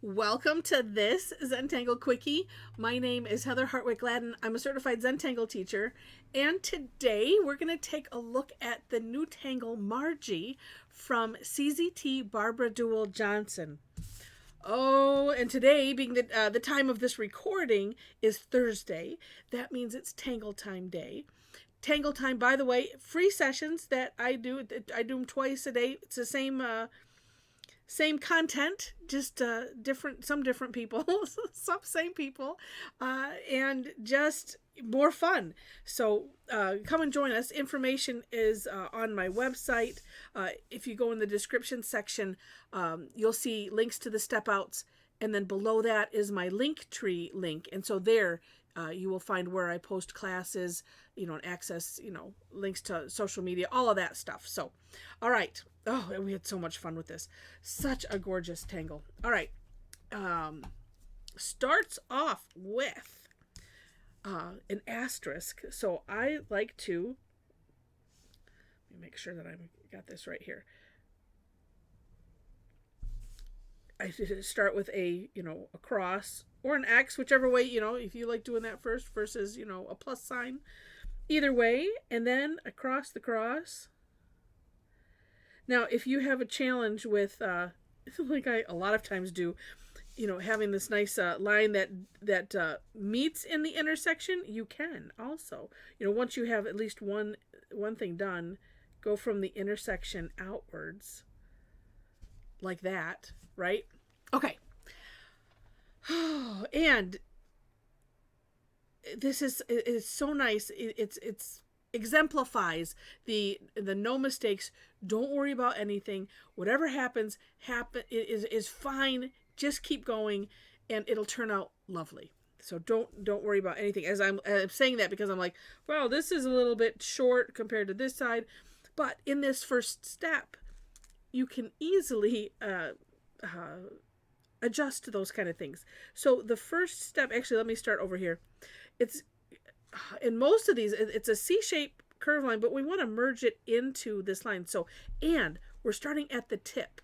Welcome to this Zentangle Quickie. My name is Heather Hartwick Gladden. I'm a certified Zentangle teacher, and today we're going to take a look at the new tangle Margie from CZT Barbara Duel Johnson. Oh, and today, being the time of this recording, is Thursday. That means it's Tangle Time Day. Tangle Time, by the way, free sessions that I do them twice a day. It's the same content, just some different people, some same people, and just more fun. So come and join us. Information is on my website. If you go in the description section, you'll see links to the step outs, and then below that is my Linktree link, and so there you will find where I post classes, and access, links to social media, all of that stuff. So, all right. Oh, we had so much fun with this. Such a gorgeous tangle. All right. Starts off with an asterisk. So I like to, let me make sure that I got this right here. I start with a cross or an X, whichever way, if you like doing that first versus, a plus sign. Either way, and then across the cross. Now, if you have a challenge with, like I a lot of times do, having this nice line that meets in the intersection, you can also, once you have at least one thing done, go from the intersection outwards, like that, right? Okay. And this is so nice. It's exemplifies the no mistakes. Don't worry about anything. Whatever happens is fine. Just keep going, and it'll turn out lovely. So don't worry about anything. As I'm saying that because I'm like, well, this is a little bit short compared to this side, but in this first step, you can easily adjust to those kind of things. So the first step, actually, let me start over here. It's in most of these, it's a C-shaped curve line, but we want to merge it into this line. So, and we're starting at the tip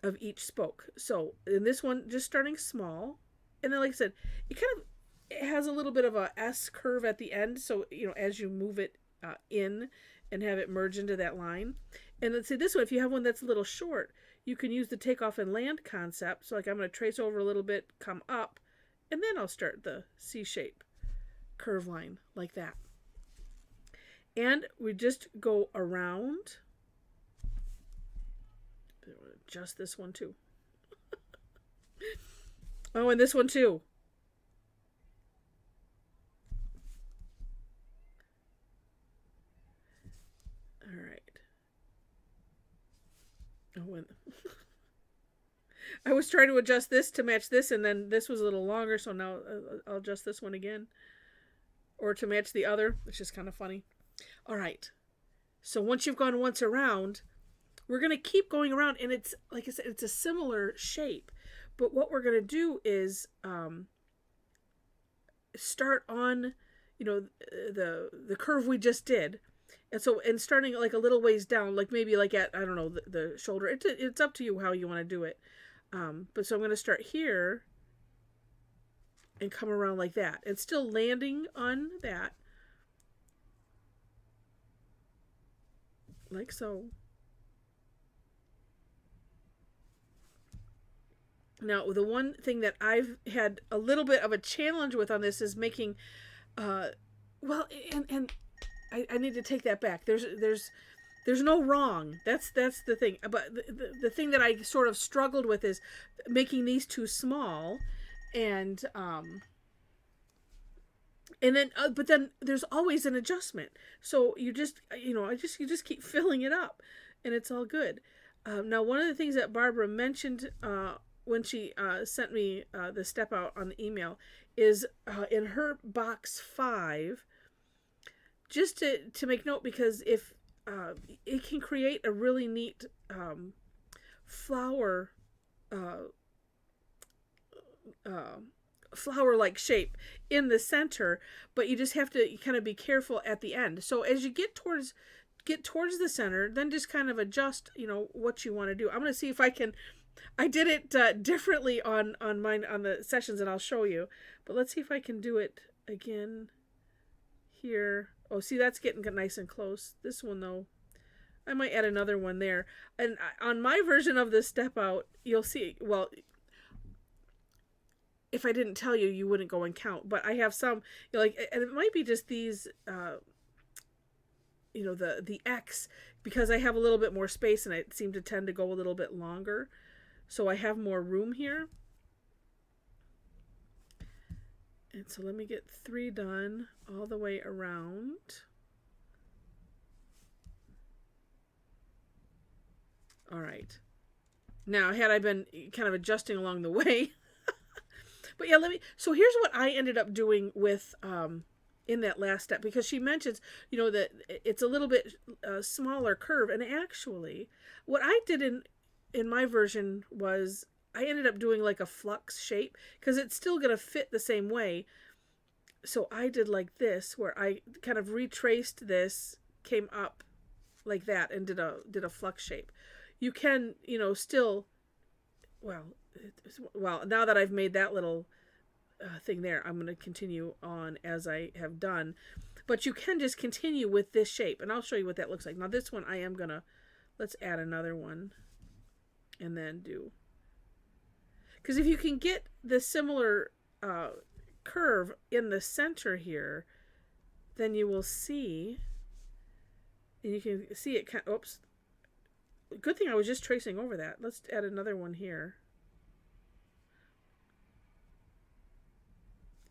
of each spoke. So in this one, just starting small. And then, like I said, it has a little bit of a S curve at the end. So, as you move it in and have it merge into that line. And let's say this one, if you have one that's a little short, you can use the takeoff and land concept. So like I'm going to trace over a little bit, come up, and then I'll start the C-shape curve line like that. And we just go around. Adjust this one too. Oh, and this one too. All right. Oh, and I was trying to adjust this to match this, and then this was a little longer, so now I'll adjust this one again. Or to match the other, which is kind of funny. All right. So once you've gone once around, we're going to keep going around, and it's, like I said, it's a similar shape. But what we're going to do is start on, the curve we just did. And starting like a little ways down, like maybe like at, I don't know, the shoulder. It's up to you how you want to do it. But so I'm going to start here and come around like that. It's still landing on that. Like so. Now, the one thing that I've had a little bit of a challenge with on this is making, I need to take that back. There's no wrong. That's the thing. But the thing that I sort of struggled with is making these too small, and then but then there's always an adjustment. So you just you just keep filling it up, and it's all good. Now, one of the things that Barbara mentioned when she sent me the step out on the email is in her box 5. Just to make note, because if it can create a really neat flower flower-like shape in the center, but you just have to kind of be careful at the end. So as you get towards the center, then just kind of adjust, what you want to do. I'm going to see if I can I did it differently on mine on the sessions, and I'll show you. But let's see if I can do it again here. Oh, see, that's getting nice and close. This one, though, I might add another one there. And on my version of the step out, you'll see, well, if I didn't tell you, you wouldn't go and count. But I have some, you know, like, and it might be just these, you know, the X, because I have a little bit more space and I seem to tend to go a little bit longer. So I have more room here. And so let me get 3 done all the way around. All right. Now, had I been kind of adjusting along the way, but yeah, so here's what I ended up doing with, in that last step, because she mentions, you know, that it's a little bit smaller curve. And actually, what I did in my version was I ended up doing like a flux shape, because it's still going to fit the same way. So I did like this, where I kind of retraced this, came up like that, and did a flux shape. You can, you know, still, well, now that I've made that little thing there, I'm going to continue on as I have done. But you can just continue with this shape, and I'll show you what that looks like. Now this one I am going to, let's add another one, and then do, because if you can get the similar curve in the center here, then you will see, and you can see it kind of, oops, good thing I was just tracing over that. Let's add another one here.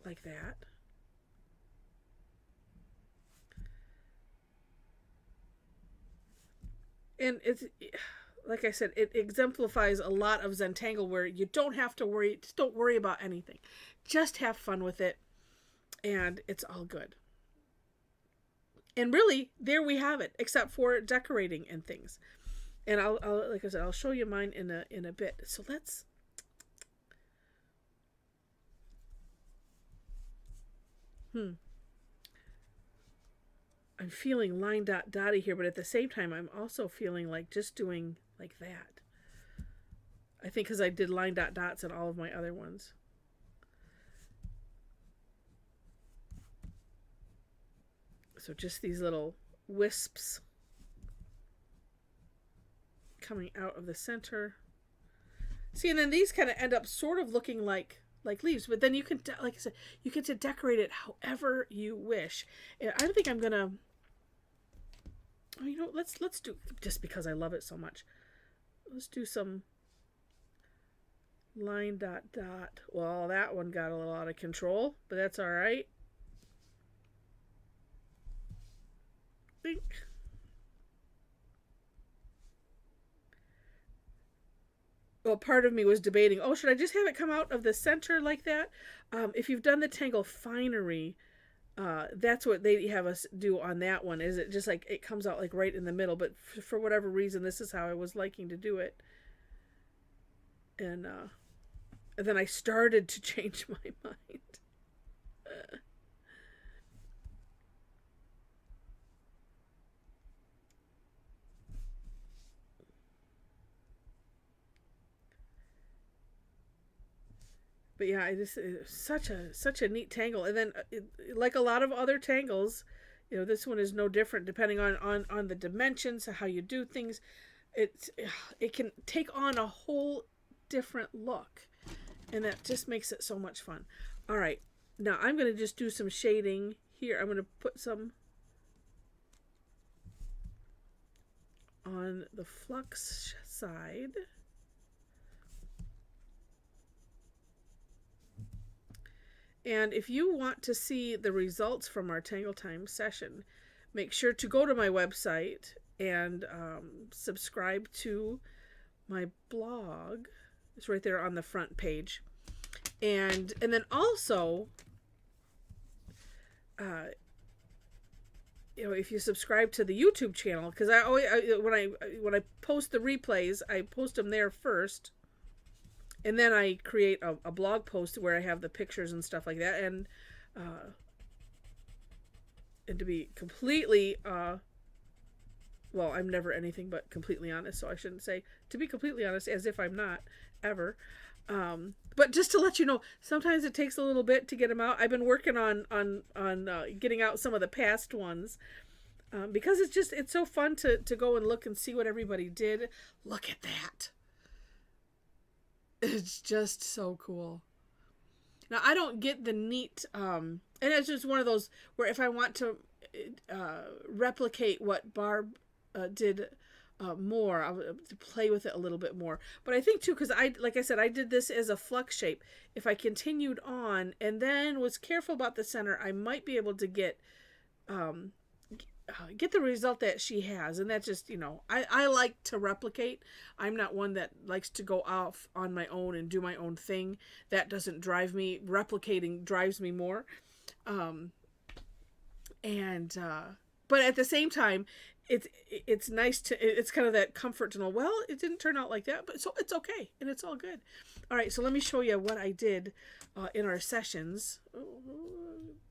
Like that. And it's, like I said, it exemplifies a lot of Zentangle, where you don't have to worry, just don't worry about anything. Just have fun with it, and it's all good. And really, there we have it, except for decorating and things. And I'll like I said, I'll show you mine in a bit. So let's, I'm feeling line dotty here, but at the same time, I'm also feeling like just doing like that. I think because I did line dots on all of my other ones. So just these little wisps coming out of the center. See, and then these kind of end up sort of looking like leaves, but then you can, like I said, you get to decorate it however you wish. And I don't think I'm gonna, oh, you know, let's do, just because I love it so much, let's do some line dot. Well, that one got a little out of control, but that's all right. Think. Well, part of me was debating, oh, should I just have it come out of the center like that? If you've done the Tangle Finery, that's what they have us do on that one, is it just like it comes out like right in the middle, but for whatever reason, this is how I was liking to do it. And then I started to change my mind. But yeah, it's such a neat tangle. And then, like a lot of other tangles, you know, this one is no different. Depending on the dimensions, how you do things, it can take on a whole different look, and that just makes it so much fun. All right, now I'm going to just do some shading here. I'm going to put some on the flux side. And if you want to see the results from our Tangle Time session, make sure to go to my website and subscribe to my blog. It's right there on the front page. And then also, you know, if you subscribe to the YouTube channel, because when I post the replays, I post them there first. And then I create a blog post where I have the pictures and stuff like that. And to be completely Well, I'm never anything but completely honest, so I shouldn't say to be completely honest, as if I'm not ever. But just to let you know, sometimes it takes a little bit to get them out. I've been working on getting out some of the past ones, because it's so fun to go and look and see what everybody did. Look at that. It's just so cool. Now, I don't get the neat, and it's just one of those where if I want to replicate what Barb did more, I'll play with it a little bit more. But I think too, because like I said, I did this as a flux shape. If I continued on and then was careful about the center, I might be able to get the result that she has. And that's just, I like to replicate. I'm not one that likes to go off on my own and do my own thing. That doesn't drive me. Replicating drives me more. But at the same time, it's nice it's kind of that comfort to know, well, it didn't turn out like that, but so it's okay and it's all good. All right, so let me show you what I did in our sessions.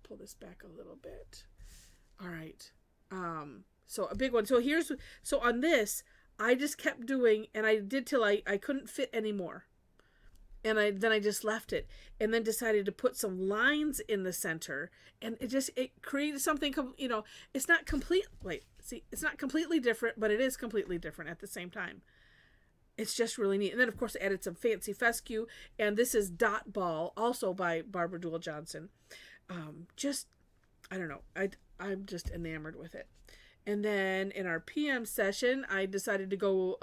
Pull this back a little bit. All right. So a big one. So on this, I just kept doing, and I did till I couldn't fit anymore. And then I just left it, and then decided to put some lines in the center, and it created something. It's not it's not completely different, but it is completely different at the same time. It's just really neat. And then of course I added some fancy fescue, and this is Dot Ball, also by Barbara Duel Johnson. I don't know. I'm just enamored with it. And then in our PM session, I decided to go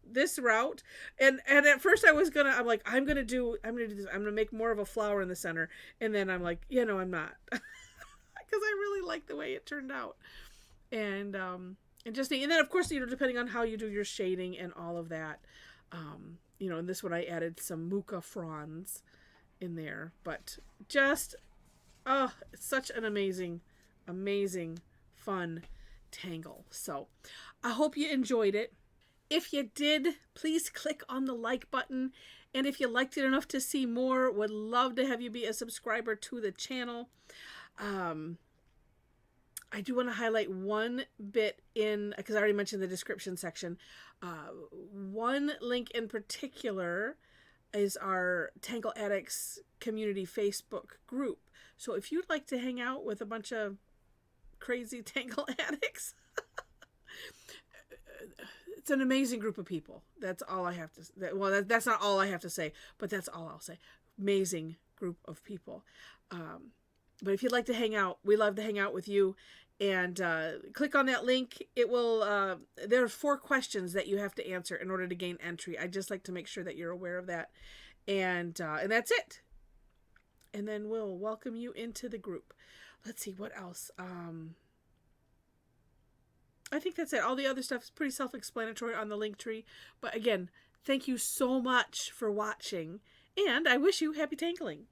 this route, and at first I'm gonna do this. I'm gonna make more of a flower in the center, and then I'm like, I'm not, because I really like the way it turned out, and then of course, depending on how you do your shading and all of that, in this one I added some Muka fronds in there, but just it's such an amazing fun tangle. So I hope you enjoyed it. If you did, please click on the like button. And if you liked it enough to see more, would love to have you be a subscriber to the channel. I do want to highlight one bit because I already mentioned the description section. One link in particular is our Tangle Addicts community Facebook group. So if you'd like to hang out with a bunch of crazy Tangle addicts, it's an amazing group of people. That's all I have to say. Well, that's not all I have to say, but that's all I'll say. Amazing group of people. But if you'd like to hang out, we love to hang out with you. And click on that link. It will. There are 4 questions that you have to answer in order to gain entry. I just like to make sure that you're aware of that. And that's it. And then we'll welcome you into the group. Let's see what else. I think that's it. All the other stuff is pretty self-explanatory on the link tree. But again, thank you so much for watching, and I wish you happy tangling.